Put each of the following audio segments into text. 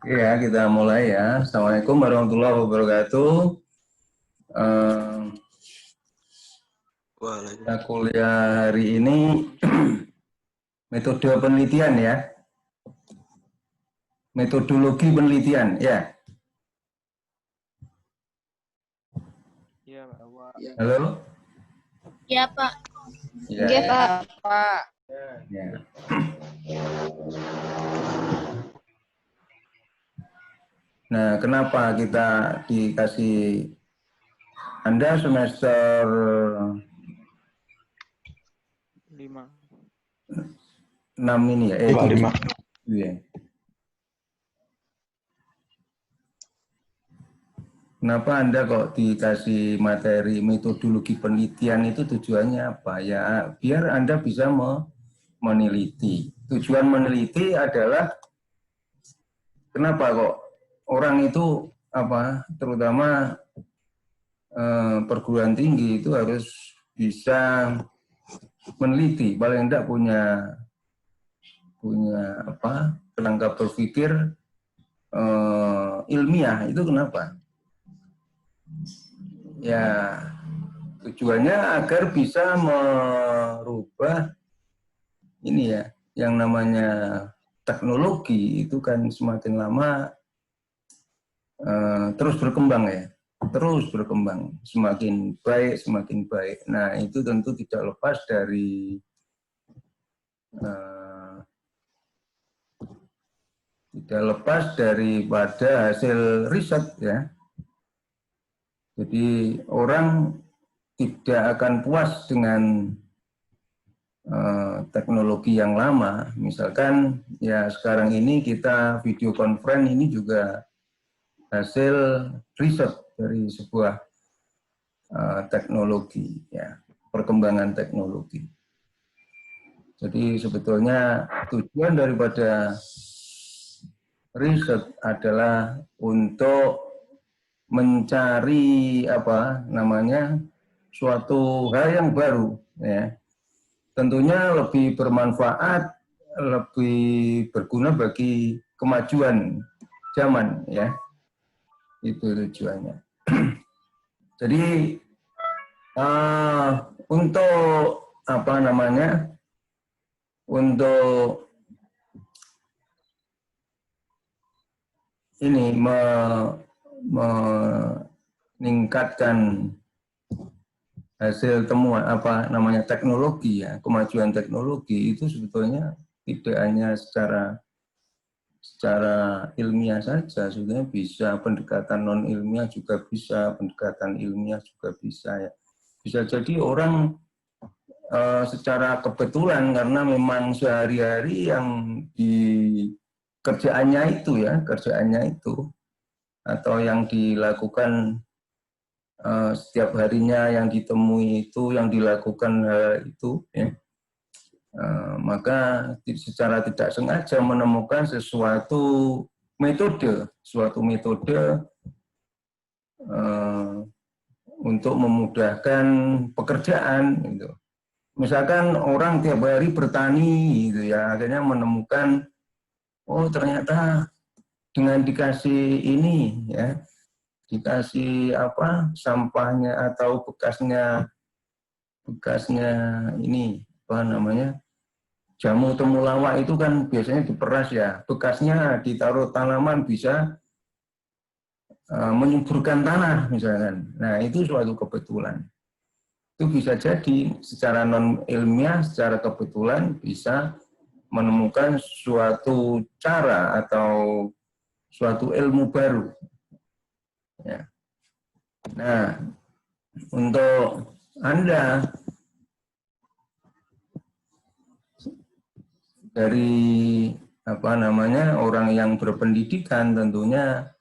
Ya, kita mulai ya. Assalamualaikum warahmatullahi wabarakatuh. Kita kuliah hari ini metode penelitian ya. Metodologi penelitian ya. Iya, Pak. Halo? Ya, Pak. Ya, Oke, ya. Pak. Ya. Nah, kenapa kita dikasih Anda semester 5. 6 ini ya? 5. Iya. Kenapa Anda kok dikasih materi metodologi penelitian itu tujuannya apa? Ya, biar Anda bisa meneliti. Tujuan meneliti adalah kenapa kok orang itu terutama perguruan tinggi itu harus bisa meneliti, paling tidak punya kerangka berpikir ilmiah. Itu kenapa? Ya, tujuannya agar bisa merubah ini ya, yang namanya teknologi itu kan semakin lama terus berkembang ya, terus berkembang, semakin baik. Nah, itu tentu tidak lepas daripada hasil riset ya. Jadi orang tidak akan puas dengan teknologi yang lama. Misalkan ya sekarang ini kita video conference ini juga hasil riset dari sebuah teknologi ya, perkembangan teknologi. Jadi sebetulnya tujuan daripada riset adalah untuk mencari suatu hal yang baru ya. Tentunya lebih bermanfaat, lebih berguna bagi kemajuan zaman ya. Itu tujuannya. Jadi untuk untuk ini meningkatkan hasil temuan teknologi ya, kemajuan teknologi itu sebetulnya tidak hanya secara ilmiah saja, sebetulnya bisa pendekatan non ilmiah juga bisa, pendekatan ilmiah juga bisa ya. Bisa jadi orang secara kebetulan karena memang sehari-hari yang di kerjaannya itu atau yang dilakukan setiap harinya, yang ditemui itu, yang dilakukan itu ya. Maka secara tidak sengaja menemukan suatu metode untuk memudahkan pekerjaan gitu. Misalkan orang tiap hari bertani gitu ya, akhirnya menemukan oh ternyata dengan dikasih ini ya, dikasih sampahnya atau bekasnya ini jamu temulawak itu kan biasanya diperas ya, bekasnya ditaruh tanaman bisa menyuburkan tanah misalkan. Nah, itu suatu kebetulan. Itu bisa jadi secara non ilmiah, secara kebetulan bisa menemukan suatu cara atau suatu ilmu baru. Ya. Nah, untuk Anda dari orang yang berpendidikan tentunya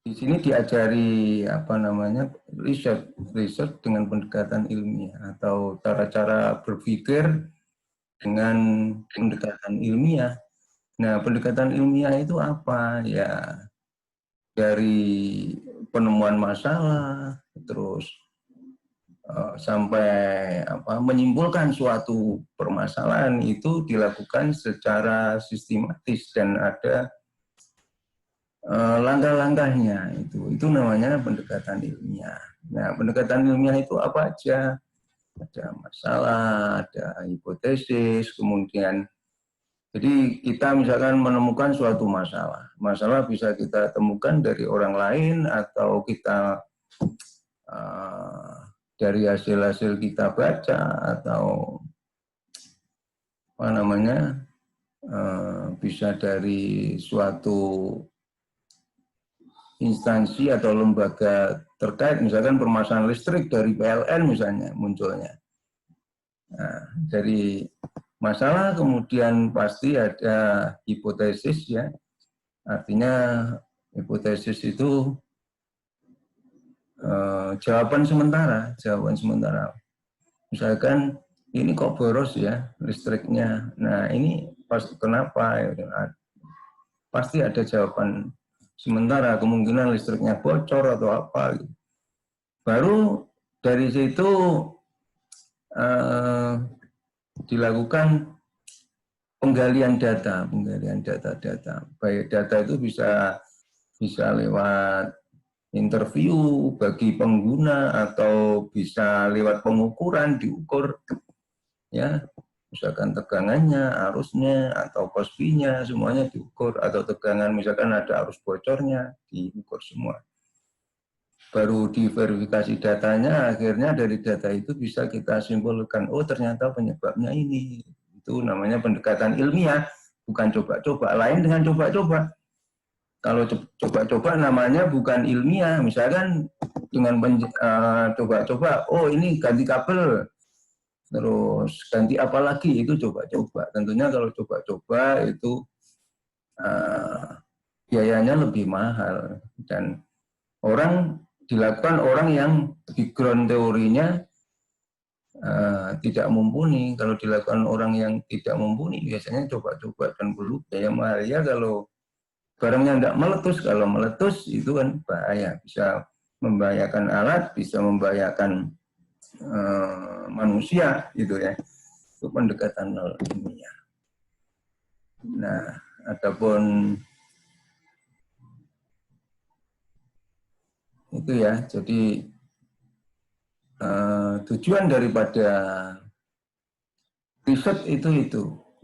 di sini diajari riset dengan pendekatan ilmiah atau cara-cara berpikir dengan pendekatan ilmiah. Nah, pendekatan ilmiah itu apa? Ya, dari penemuan masalah, terus sampai menyimpulkan suatu permasalahan itu dilakukan secara sistematis dan ada langkah-langkahnya. Itu namanya pendekatan ilmiah. Nah, pendekatan ilmiah itu apa aja? Ada masalah, ada hipotesis, kemudian jadi kita misalkan menemukan suatu masalah. Masalah bisa kita temukan dari orang lain atau kita dari hasil-hasil kita baca atau bisa dari suatu instansi atau lembaga terkait, misalkan permasalahan listrik dari PLN misalnya munculnya. Nah, dari masalah kemudian pasti ada hipotesis ya, artinya hipotesis itu jawaban sementara. Misalkan ini kok boros ya listriknya. Nah ini pasti kenapa? Pasti ada jawaban sementara, kemungkinan listriknya bocor atau apa. Baru dari situ dilakukan penggalian data. Baik data itu bisa lewat interview bagi pengguna atau bisa lewat pengukuran, diukur ya, misalkan tegangannya, arusnya atau cosby-nya semuanya diukur, atau tegangan misalkan ada arus bocornya diukur semua. Baru diverifikasi datanya, akhirnya dari data itu bisa kita simpulkan, oh ternyata penyebabnya ini. Itu namanya pendekatan ilmiah, bukan coba-coba. Lain dengan coba-coba. Kalau coba-coba namanya bukan ilmiah, misalkan dengan coba-coba, oh ini ganti kabel, terus ganti apa lagi, itu coba-coba. Tentunya kalau coba-coba itu biayanya lebih mahal, dan dilakukan orang yang background teorinya tidak mumpuni. Kalau dilakukan orang yang tidak mumpuni, biasanya coba-coba dan perlu biaya mahal. Ya kalau barangnya tidak meletus, kalau meletus itu kan bahaya, bisa membahayakan alat, bisa membahayakan manusia gitu ya. Itu pendekatan nol ilmiah. Nah, adapun itu ya, jadi tujuan daripada riset itu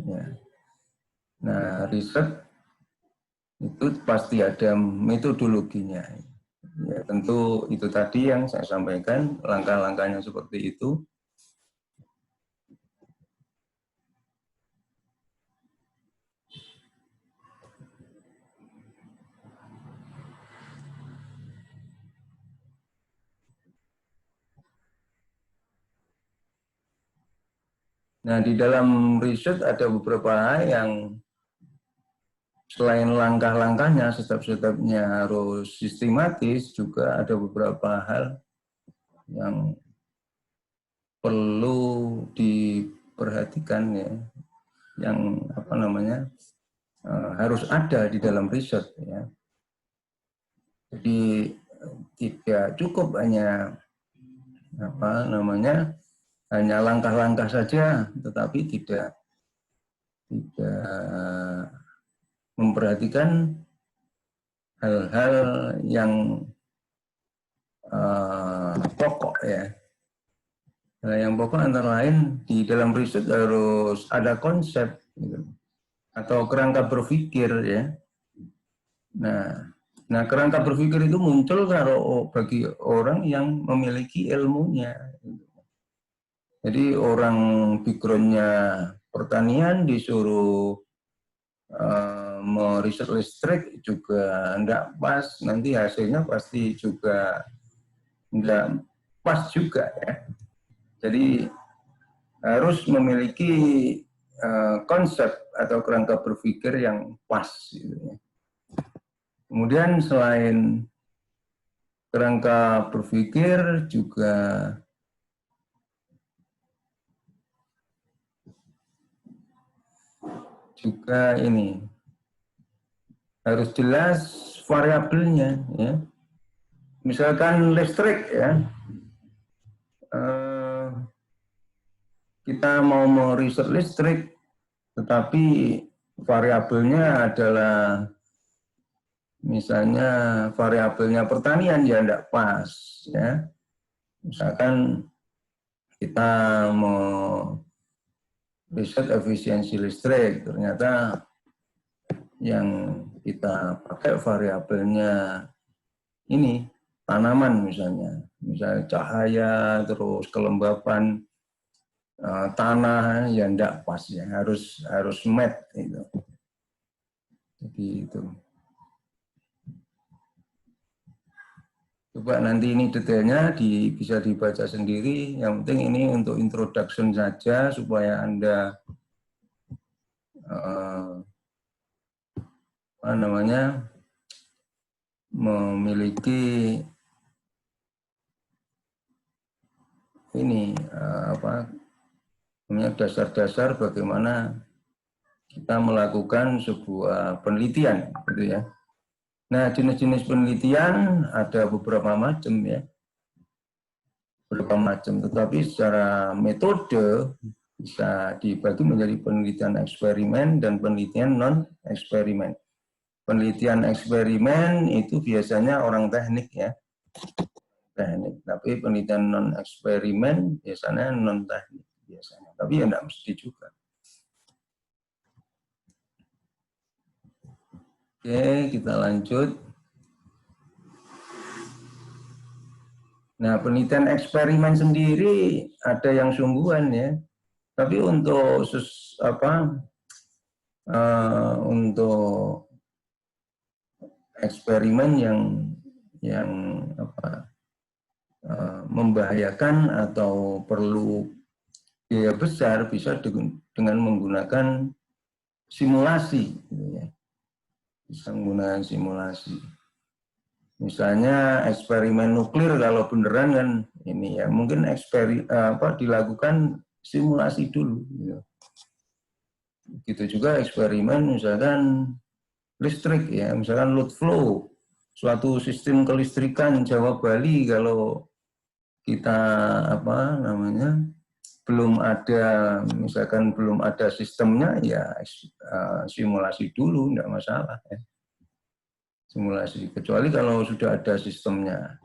ya. Nah, riset itu pasti ada metodologinya. Ya, tentu itu tadi yang saya sampaikan, langkah-langkahnya seperti itu. Nah, di dalam riset ada beberapa hal yang selain langkah-langkahnya, step-stepnya harus sistematis, juga ada beberapa hal yang perlu diperhatikan ya, yang harus ada di dalam riset ya. Jadi tidak cukup hanya hanya langkah-langkah saja, tetapi tidak memperhatikan hal-hal yang pokok ya. Hal yang pokok antara lain di dalam riset harus ada konsep gitu, atau kerangka berpikir ya. Nah kerangka berpikir itu muncul kalau bagi orang yang memiliki ilmunya. Jadi orang background-nya pertanian disuruh meriset listrik juga enggak pas, nanti hasilnya pasti juga enggak pas juga ya. Jadi harus memiliki konsep atau kerangka berpikir yang pas gitu ya. Kemudian selain kerangka berpikir juga ini harus jelas variabelnya ya. Misalkan listrik ya, kita mau meriset listrik, tetapi variabelnya adalah misalnya variabelnya pertanian ya tidak pas ya. Misalkan kita mau riset efisiensi listrik, ternyata yang kita pakai variabelnya ini tanaman misalnya cahaya, terus kelembapan tanah, ya tidak pas ya, harus match itu. Jadi itu. Coba nanti ini detailnya bisa dibaca sendiri. Yang penting ini untuk introduction saja supaya Anda memiliki ini dasar-dasar bagaimana kita melakukan sebuah penelitian, gitu ya. Nah, jenis-jenis penelitian ada beberapa macam ya. Beberapa macam, tetapi secara metode bisa dibagi menjadi penelitian eksperimen dan penelitian non-eksperimen. Penelitian eksperimen itu biasanya orang teknik ya. Teknik, tapi penelitian non-eksperimen biasanya non-teknik biasanya. Tapi ya tidak mesti juga. Oke, kita lanjut. Nah, penelitian eksperimen sendiri ada yang sungguhan ya. Tapi untuk untuk eksperimen yang membahayakan atau perlu biaya besar bisa dengan menggunakan simulasi, gitu ya. Bisa menggunakan simulasi. Misalnya eksperimen nuklir kalau beneran kan ini ya mungkin dilakukan simulasi dulu. Gitu. Begitu juga eksperimen misalkan listrik ya, misalkan load flow, suatu sistem kelistrikan Jawa Bali kalau kita belum ada sistemnya ya simulasi dulu, enggak masalah ya. Simulasi, kecuali kalau sudah ada sistemnya.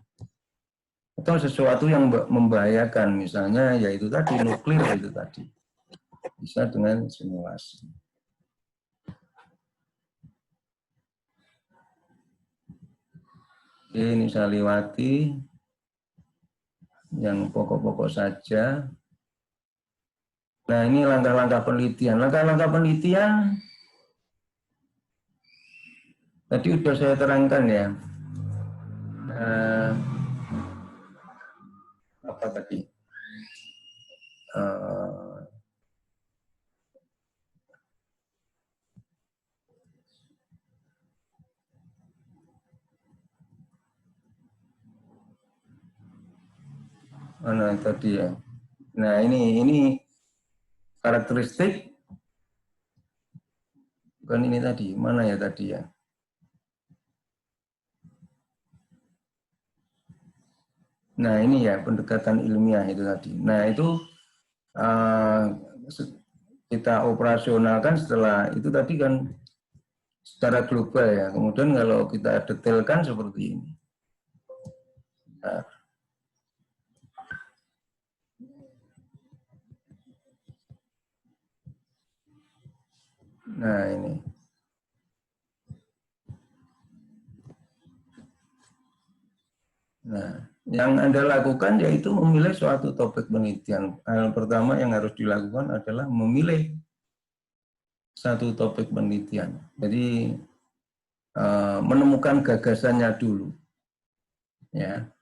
Atau sesuatu yang membahayakan, misalnya yaitu tadi nuklir itu tadi. Bisa dengan simulasi. Oke, ini saya lewati yang pokok-pokok saja. Nah, ini langkah-langkah penelitian. Langkah-langkah penelitian tadi sudah saya terangkan ya. Apa tadi? Mana tadi ya? Nah, ini karakteristik. Bukan ini tadi. Mana ya tadi ya? Nah, ini ya pendekatan ilmiah itu tadi. Nah, itu kita operasionalkan setelah itu tadi kan secara global ya. Kemudian kalau kita detailkan seperti ini. Nah, ini. Nah, yang Anda lakukan yaitu memilih suatu topik penelitian. Hal pertama yang harus dilakukan adalah memilih satu topik penelitian. Jadi menemukan gagasannya dulu. Ya.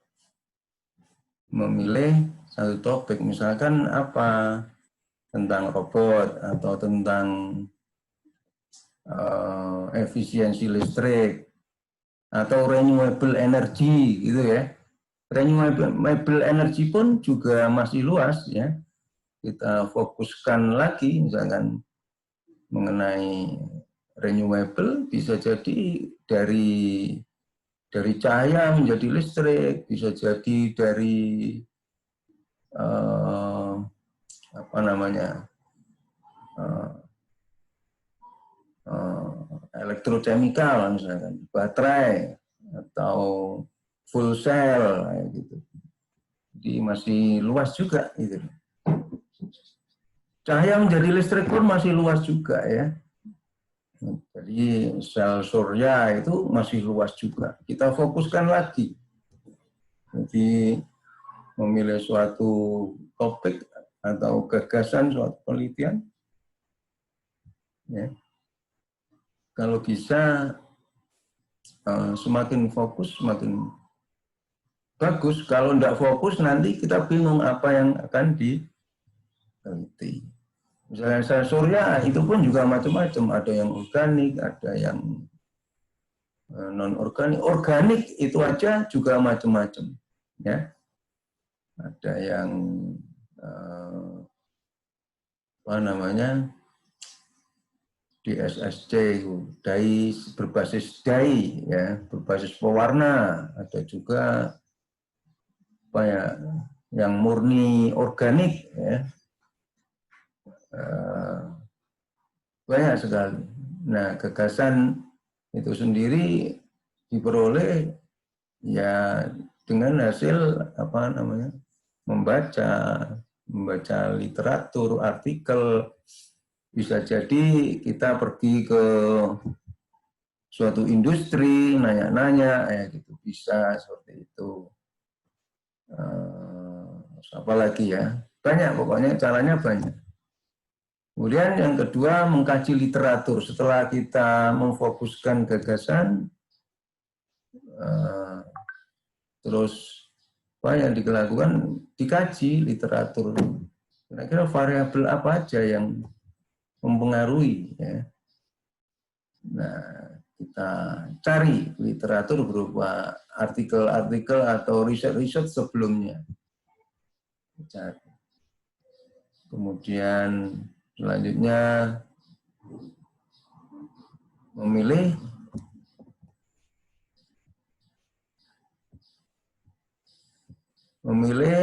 Memilih satu topik, misalkan apa? Tentang robot atau tentang efisiensi listrik atau renewable energy gitu ya. Renewable energy pun juga masih luas ya. Kita fokuskan lagi misalkan mengenai renewable, bisa jadi dari cahaya menjadi listrik, bisa jadi dari apa namanya elektrokimikal misalkan baterai atau full cell kayak gitu. Jadi masih luas juga gitu. Cahaya menjadi listrik pun masih luas juga ya. Jadi sel surya itu masih luas juga. Kita fokuskan lagi. Jadi memilih suatu topik atau gagasan suatu penelitian, ya. Kalau bisa semakin fokus semakin bagus. Kalau tidak fokus nanti kita bingung apa yang akan diteliti. Misalnya sel surya itu pun juga macam-macam. Ada yang organik, ada yang non organik. Organik itu aja juga macam-macam, ya. Ada yang apa namanya DSSC, dai berbasis dai, ya, berbasis pewarna. Ada juga apa ya, yang murni organik, ya. Banyak sekali. Nah, gagasan itu sendiri diperoleh ya dengan hasil apa namanya membaca literatur, artikel. Bisa jadi kita pergi ke suatu industri, nanya-nanya, ya gitu, bisa seperti itu. Apa lagi ya? Banyak, pokoknya caranya banyak. Kemudian yang kedua, mengkaji literatur. Setelah kita memfokuskan gagasan, terus apa yang dilakukan, dikaji literatur. Kira-kira variabel apa aja yang mempengaruhi, ya. Nah, kita cari literatur berupa artikel-artikel atau riset-riset sebelumnya. Cari. Kemudian selanjutnya memilih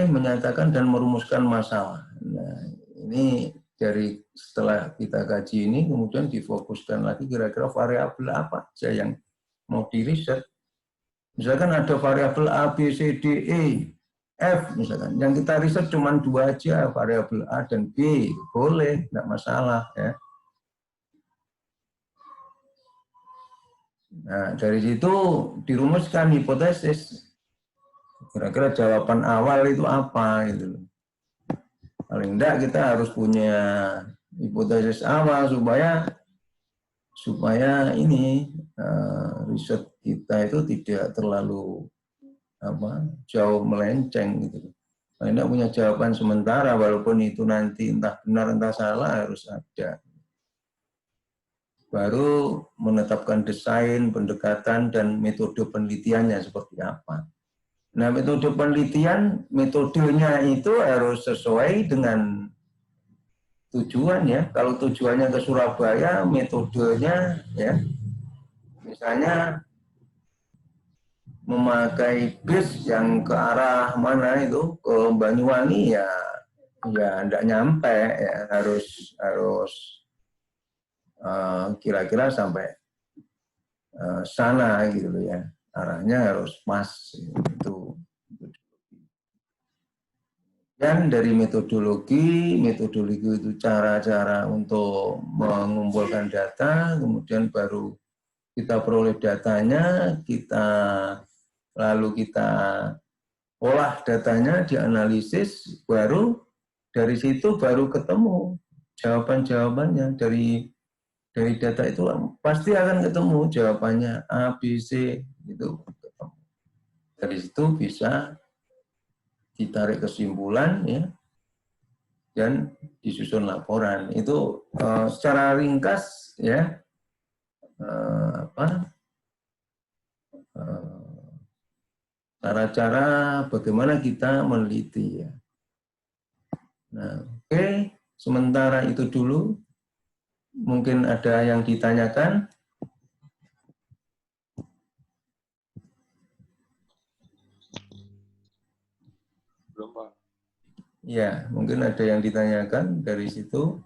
menyatakan dan merumuskan masalah. Nah, ini dari setelah kita kaji ini kemudian difokuskan lagi kira-kira variabel apa saja yang mau diriset. Misalkan ada variabel A, B, C, D, E, F misalkan. Yang kita riset cuma 2 aja, variabel A dan B. Boleh, enggak masalah, ya. Nah, dari situ dirumuskan hipotesis. Kira-kira jawaban awal itu apa gitu. Paling enggak kita harus punya hipotesis awal supaya ini riset kita itu tidak terlalu jauh melenceng gitu. Paling enggak punya jawaban sementara walaupun itu nanti entah benar entah salah harus ada. Baru menetapkan desain, pendekatan dan metode penelitiannya seperti apa. Nah, metode penelitian, metodenya itu harus sesuai dengan tujuan, ya. Kalau tujuannya ke Surabaya, metodenya, ya, misalnya memakai bis yang ke arah mana itu, ke Banyuwangi, ya enggak nyampe, ya, harus kira-kira sampai sana gitu ya. Arahnya harus pas itu. Dan dari metodologi itu cara-cara untuk mengumpulkan data, kemudian baru kita peroleh datanya, lalu kita olah datanya, dianalisis, baru dari situ baru ketemu jawaban-jawabannya. Dari data itu pasti akan ketemu jawabannya A, B, C, gitu. Dari situ bisa ditarik kesimpulan, ya, dan disusun laporan. Itu secara ringkas, ya, cara-cara bagaimana kita meneliti, ya. Nah, oke, sementara itu dulu. Mungkin ada yang ditanyakan. Belum, Pak. Ya, mungkin ada yang ditanyakan dari situ.